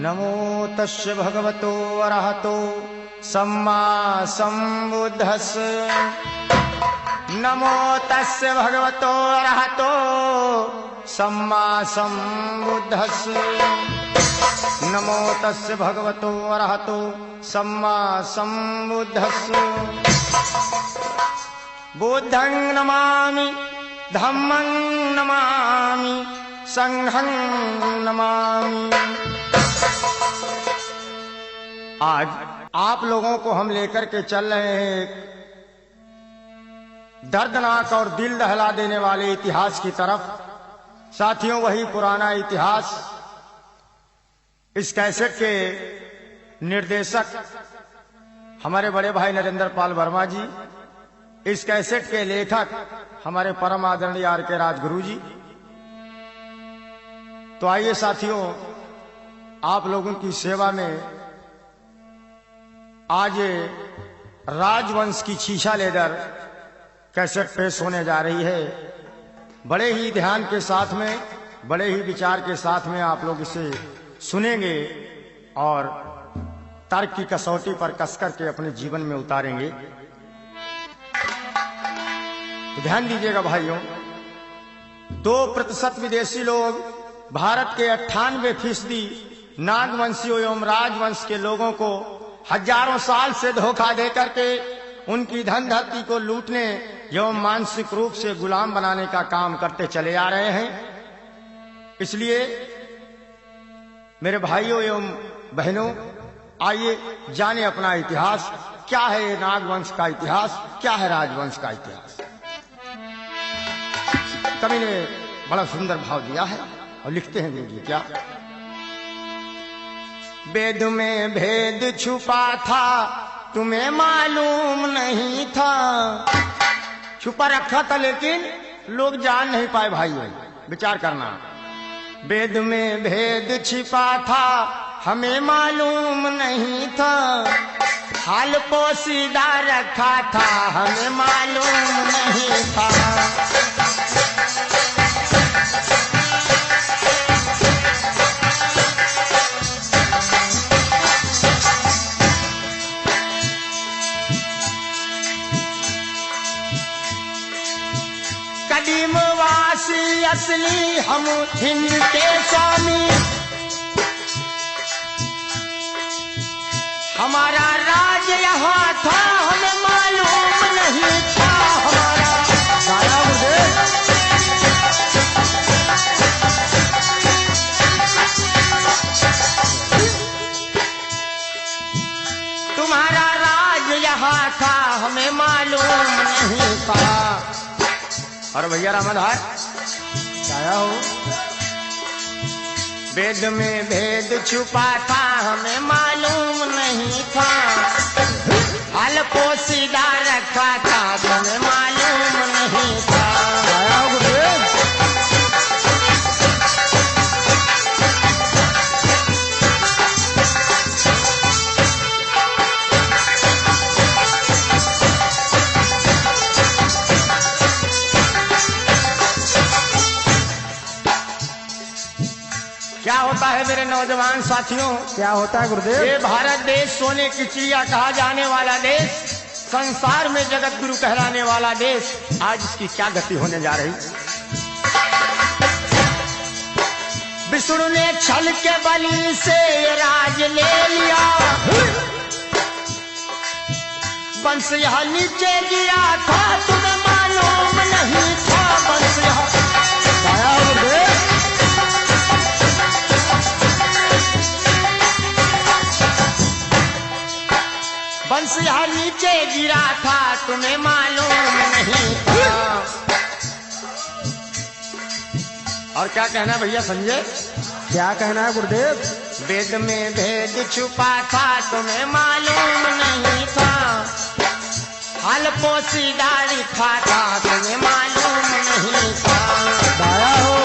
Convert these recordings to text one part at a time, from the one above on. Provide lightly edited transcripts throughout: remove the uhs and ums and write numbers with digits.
नमो तस्य भगवतो अरहतो सम्मा सम्बुद्धस्स। नमो तस्य भगवतो अरहतो सम्मा सम्बुद्धस्स। नमो तस्य भगवतो अरहतो सम्मा सम्बुद्धस्स। बुद्धं नमामि धम्मं नमामि संघं नमामि। आज आप लोगों को हम लेकर के चल रहे हैं दर्दनाक और दिल दहला देने वाले इतिहास की तरफ। साथियों, वही पुराना इतिहास। इस कैसेट के निर्देशक हमारे बड़े भाई नरेंद्र पाल वर्मा जी, इस कैसेट के लेखक हमारे परम आदरणीय आर के राजगुरु जी। तो आइए साथियों, आप लोगों की सेवा में आज राजवंश की शीशा लेदर कैसेट पेश होने जा रही है। बड़े ही ध्यान के साथ में, बड़े ही विचार के साथ में आप लोग इसे सुनेंगे और तर्क की कसौटी पर कसकर के अपने जीवन में उतारेंगे। तो ध्यान दीजिएगा भाइयों, 2% विदेशी लोग भारत के 98% नागवंशियों एवं राजवंश के लोगों को हजारों साल से धोखा देकर के उनकी धन धरती को लूटने एवं मानसिक रूप से गुलाम बनाने का काम करते चले आ रहे हैं। इसलिए मेरे भाइयों एवं बहनों, आइए जाने अपना इतिहास। क्या है नागवंश का इतिहास, क्या है राजवंश का इतिहास। कवि ने बड़ा सुंदर भाव दिया है और लिखते हैं देखिए क्या। वेद में भेद छुपा था तुम्हें मालूम नहीं था। छुपा रखा था लेकिन लोग जान नहीं पाए। भाइयों विचार करना, वेद में भेद छिपा था हमें मालूम नहीं था। हाल पोशीदा रखा था हमें मालूम नहीं था। कदीमवासी असली हम हिंद के स्वामी। हमारा राज यहाँ था हमें मालूम नहीं था। हमारा तुम्हारा राज यहाँ था हमें मालूम नहीं था। और भैया रामधार क्या हो। वेद में भेद छुपा था हमें मालूम नहीं था। हाल पोशीदा रखा था हमें मालूम नहीं था। क्या होता है मेरे नौजवान साथियों, क्या होता है गुरुदेव। ये भारत देश सोने की चिड़िया कहा जाने वाला देश, संसार में जगत गुरु कहलाने वाला देश, आज इसकी क्या गति होने जा रही। विष्णु ने छल के बलि से राज ले लिया। वंश यहाँ नीचे गिरा था तुम्हें मालूम नहीं था। वंश यहाँ वंश यहाँ नीचे गिरा था तुम्हें मालूम नहीं था। और क्या कहना है भैया संजय, क्या कहना है गुरुदेव। वेद में भेद छुपा था तुम्हें मालूम नहीं था। हाल पोशीदा लिखा था तुम्हें मालूम नहीं था। दाया हो।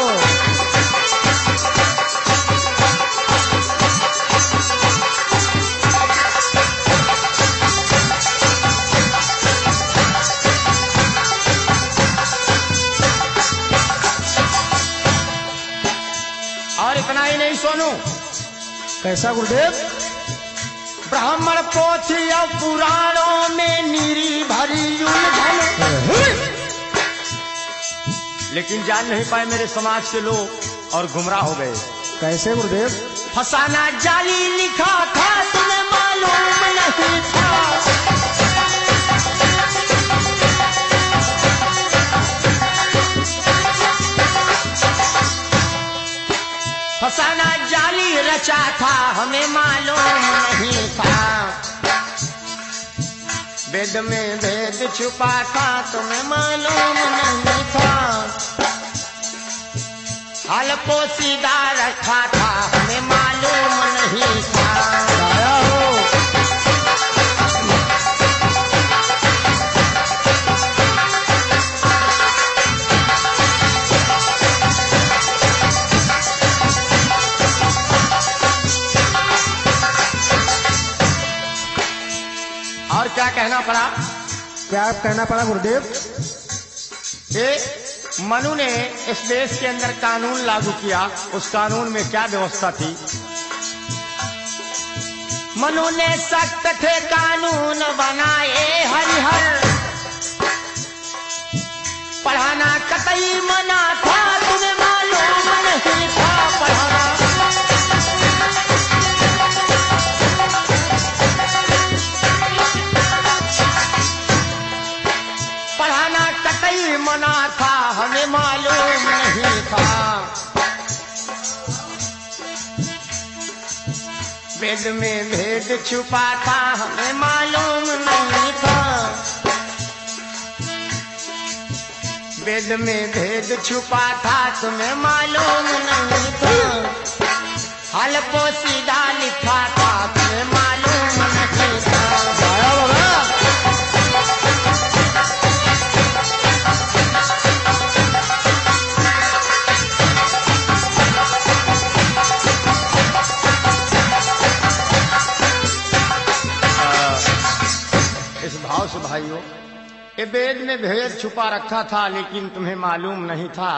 कैसा गुरुदेव? ब्राह्मण पोथी और पुराणों में नीरी भरी उलझन, लेकिन जान नहीं पाए मेरे समाज के लोग और गुमराह हो गए। कैसे गुरुदेव? फसाना जाली लिखा था तुम्हें मालूम नहीं था, फसाना जाली रचा था हमें मालूम नहीं था, वेद में भेद छुपा था तुम्हें मालूम नहीं था, हाल पोसीदा रखा था हमें मालूम नहीं था। दाया हो। और क्या कहना पड़ा? क्या कहना पड़ा गुरुदेव? मनु ने इस देश के अंदर कानून लागू किया, उस कानून में क्या व्यवस्था थी? मनु ने सख्त थे कानून बनाए हरिहर, पढ़ाना कतई मना था तुम्हें मालूम नहीं था, पढ़ाना कतई मना था हमें मालूम नहीं था, वेद में भेद छुपा था हमें मालूम नहीं था, वेद में भेद छुपा था तुम्हें मालूम नहीं था, हाल पोसीदा लिखा था तुम्हें मालूम नहीं था। इस भाव से भाइयों, ये वेद में भेद छुपा रखा था लेकिन तुम्हें मालूम नहीं था।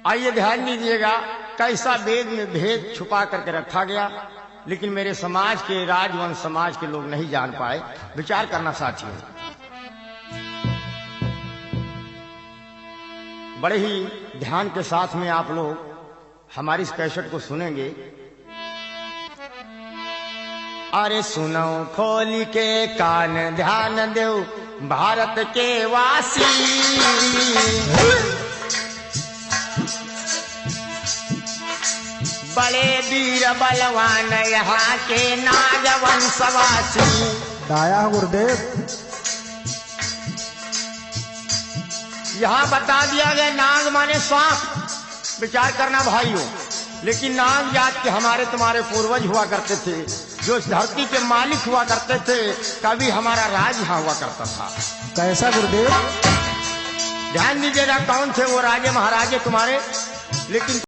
आइए ध्यान दीजिएगा कैसा वेद में भेद छुपा करके रखा गया, लेकिन मेरे समाज के राजवंश समाज के लोग नहीं जान पाए। विचार करना साथियों, बड़े ही ध्यान के साथ में आप लोग हमारी इस कैसेट को सुनेंगे। अरे सुनो खोल के कान ध्यान दो भारत के वासी, बड़े वीर बलवान यहाँ के नागवंशवासी। दाया हो गुरुदेव। यहाँ बता दिया गया नाग माने सांप। विचार करना भाइयों, लेकिन नाग जात के हमारे तुम्हारे पूर्वज हुआ करते थे, जो इस धरती के मालिक हुआ करते थे। कभी हमारा राज यहाँ हुआ करता था। कैसा गुरुदेव? ध्यान दीजिएगा कौन थे वो राजे महाराजे तुम्हारे, लेकिन